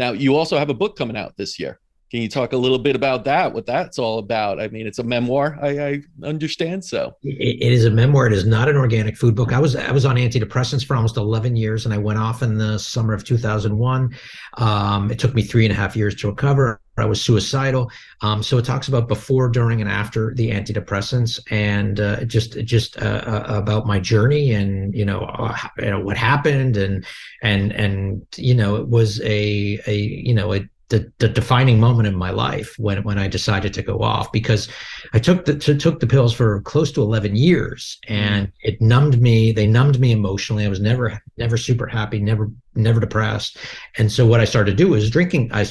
Now, you also have a book coming out this year. Can you talk a little bit about that, what that's all about? I mean, it's a memoir, I understand. So, It is a memoir. It is not an organic food book. I was on antidepressants for almost 11 years, and I went off in the summer of 2001. It took me 3.5 years to recover. I was suicidal. So it talks about before, during, and after the antidepressants, and just about my journey, and what happened, and it was the defining moment in my life when I decided to go off, because I took the pills for close to 11 years, and it numbed me. They numbed me emotionally. I was never super happy, never depressed. And so what I started to do was drinking. I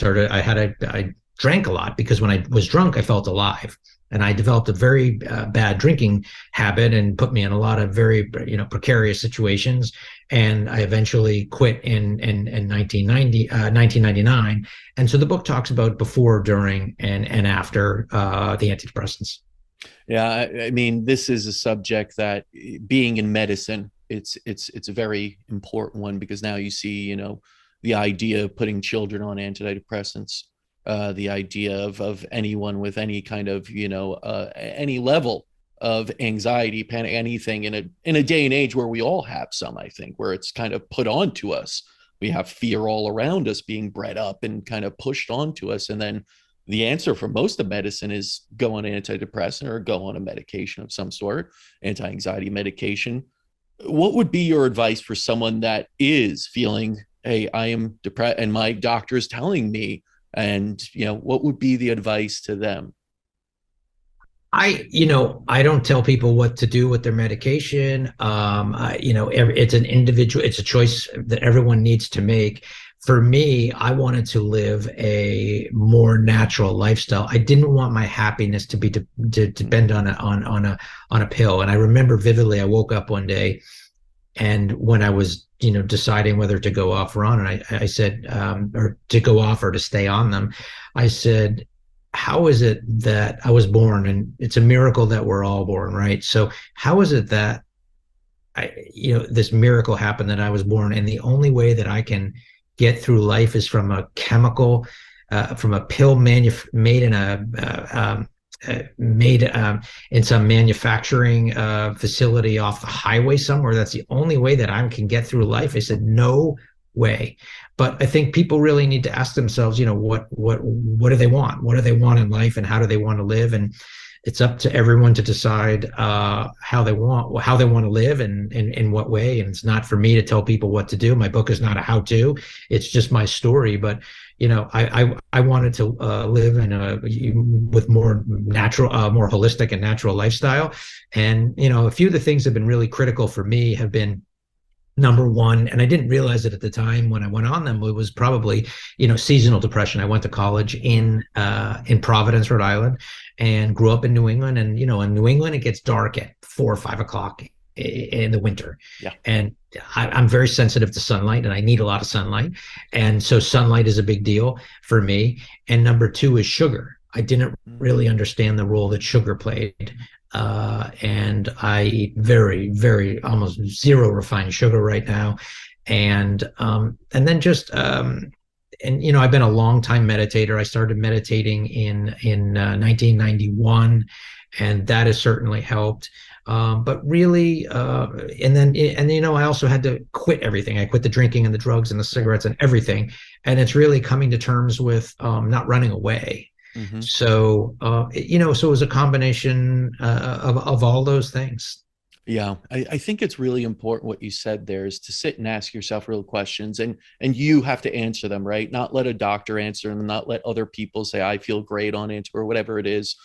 drank a lot, because when I was drunk, I felt alive. And I developed a very bad drinking habit, and put me in a lot of very precarious situations. And I eventually quit in 1999. And so the book talks about before, during, and after the antidepressants. yeah, I mean, this is a subject that, being in medicine, it's a very important one, because now you see, the idea of putting children on antidepressants, the idea of anyone with any kind of, any level of anxiety, panic, anything, in a day and age where we all have some, I think, where it's kind of put onto us. We have fear all around us being bred up and kind of pushed onto us. And then the answer for most of medicine is go on antidepressant or go on a medication of some sort, anti-anxiety medication. What would be your advice for someone that is feeling, hey, I am depressed and my doctor is telling me, and what would be the advice to them? I don't tell people what to do with their medication. It's an individual, it's a choice that everyone needs to make. For me, I wanted to live a more natural lifestyle. I didn't want my happiness to be to depend on a pill. And I remember vividly, I woke up one day, and when I was deciding whether to go off or on, and I said, or to go off or to stay on them, I said, how is it that I was born? And it's a miracle that we're all born, right? So how is it that this miracle happened, that I was born, and the only way that I can get through life is from a chemical, from a pill made in in some manufacturing facility off the highway somewhere. That's the only way that I can get through life. I said, no way. But I think people really need to ask themselves, what do they want? What do they want in life, and how do they want to live? And it's up to everyone to decide how they want to live, and in what way. And it's not for me to tell people what to do. My book is not a how-to. It's just my story. But I wanted to live with more natural, more holistic and natural lifestyle. And a few of the things that have been really critical for me have been, number one, and I didn't realize it at the time when I went on them, it was probably, seasonal depression. I went to college in Providence, Rhode Island, and grew up in New England. And, in New England, it gets dark at 4 or 5 o'clock in the winter. Yeah. And I'm very sensitive to sunlight, and I need a lot of sunlight. And so sunlight is a big deal for me. And number two is sugar. I didn't really understand the role that sugar played. And I eat very, very, almost zero refined sugar right now. And then just, I've been a long time meditator. I started meditating in 1991, and that has certainly helped. But really, I also had to quit everything. I quit the drinking and the drugs and the cigarettes and everything. And it's really coming to terms with not running away. Mm-hmm. So, so it was a combination of all those things. Yeah, I think it's really important what you said there, is to sit and ask yourself real questions, and you have to answer them, right? Not let a doctor answer them, not let other people say, I feel great on it, or whatever it is.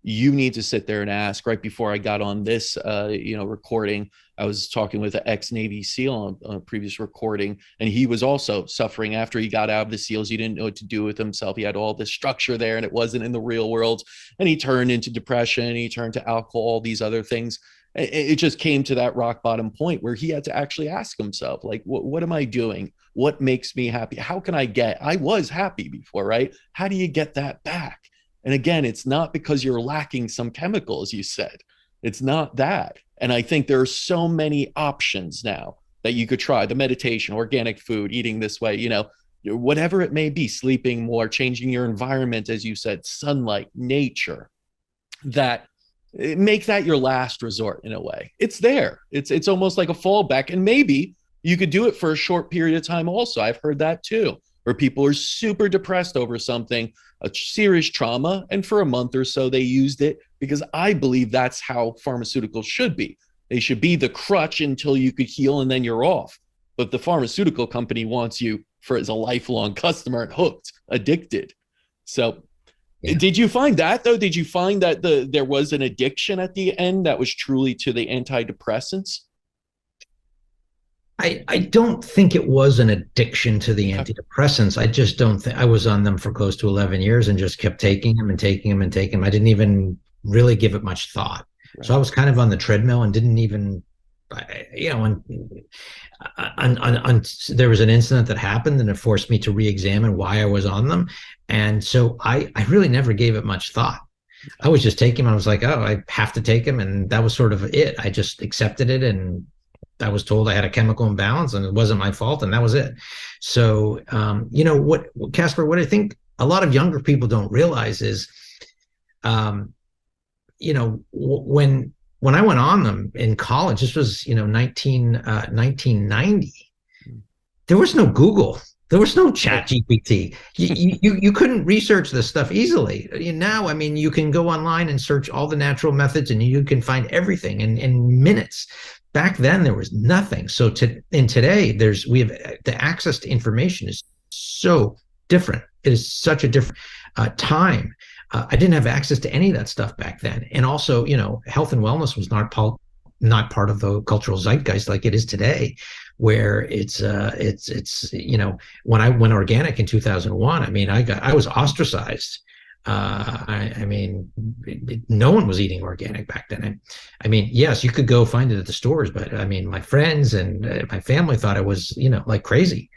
You need to sit there and ask. Right before I got on this, recording, I was talking with an ex-Navy SEAL on a previous recording, and he was also suffering after he got out of the SEALs. He didn't know what to do with himself. He had all this structure there, and it wasn't in the real world. And he turned into depression. He turned to alcohol, all these other things. It just came to that rock bottom point where he had to actually ask himself, like, what am I doing? What makes me happy? How can I was happy before, right? How do you get that back? And again, it's not because you're lacking some chemicals, you said. It's not that. And I think there are so many options now that you could try. The meditation, organic food, eating this way, whatever it may be, sleeping more, changing your environment, as you said, sunlight, nature, that make that your last resort in a way. It's there. It's almost like a fallback. And maybe you could do it for a short period of time also. I've heard that too, where people are super depressed over something, a serious trauma, and for a month or so they used it, because I believe that's how pharmaceuticals should be. They should be the crutch until you could heal and then you're off. But the pharmaceutical company wants you for as a lifelong customer and hooked, addicted. So Yeah. did you find that though? Did you find that there was an addiction at the end that was truly to the antidepressants? I don't think it was an addiction to the Okay. antidepressants. I just don't think I was on them for close to 11 years and just kept taking them and taking them and taking them. I didn't even really give it much thought. So I Right. was kind of on the treadmill and didn't even, you know, there was an incident that happened and it forced me to re-examine why I was on them. And so I really never gave it much thought. I was just taking them. I was like, oh, I have to take them. And that was sort of it. I just accepted it. And I was told I had a chemical imbalance and it wasn't my fault. And that was it. So, what, Casper, what I think a lot of younger people don't realize is, um, when I went on them in college, this was, 1990, there was no Google. There was no chat GPT. You couldn't research this stuff easily. Now, I mean, you can go online and search all the natural methods and you can find everything in minutes. Back then, there was nothing. So today, we have the access to information is so different. It is such a different time. I didn't have access to any of that stuff back then. And also, health and wellness was not part of the cultural zeitgeist like it is today, where it's when I went organic in 2001, I mean, I was ostracized. No one was eating organic back then. I mean, yes, you could go find it at the stores, but I mean, my friends and my family thought it was, like crazy.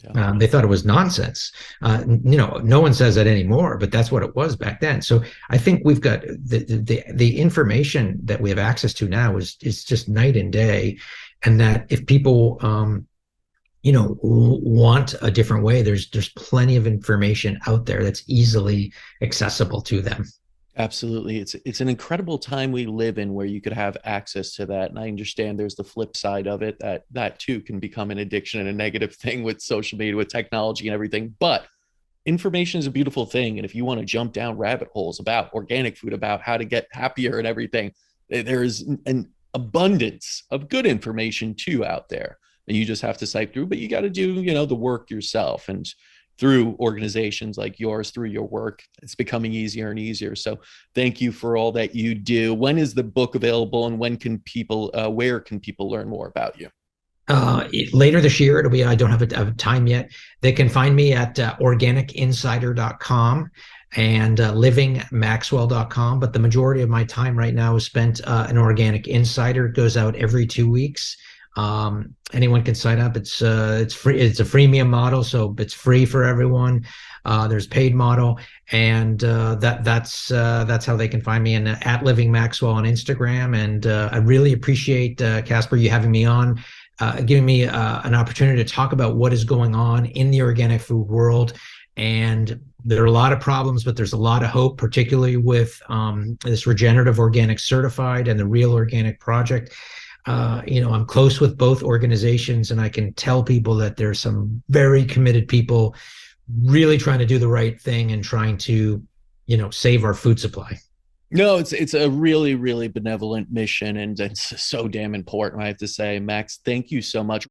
Yeah. They thought it was nonsense. No one says that anymore, but that's what it was back then. So I think we've got the information that we have access to now is just night and day, and that if people want a different way, there's plenty of information out there that's easily accessible to them. Absolutely. It's an incredible time we live in where you could have access to that. And I understand there's the flip side of it, that too can become an addiction and a negative thing with social media, with technology and everything. But information is a beautiful thing. And if you want to jump down rabbit holes about organic food, about how to get happier and everything, there is an abundance of good information too out there. And you just have to sift through, but you got to do, the work yourself. And through organizations like yours, through your work, it's becoming easier and easier. So thank you for all that you do. When is the book available, and where can people learn more about you? Later this year, it'll be, I don't have a time yet. They can find me at organicinsider.com and livingmaxwell.com. But the majority of my time right now is spent in Organic Insider. It goes out every 2 weeks. Anyone can sign up. It's free. It's a freemium model, so it's free for everyone. There's paid model, and that's how they can find me, and at Living Maxwell on Instagram. And I really appreciate Casper, you having me on, giving me an opportunity to talk about what is going on in the organic food world. And there are a lot of problems, but there's a lot of hope, particularly with this Regenerative Organic Certified and the Real Organic Project. I'm close with both organizations, and I can tell people that there's some very committed people really trying to do the right thing and trying to, save our food supply. No, it's a really, really benevolent mission, and it's so damn important, I have to say. Max, thank you so much.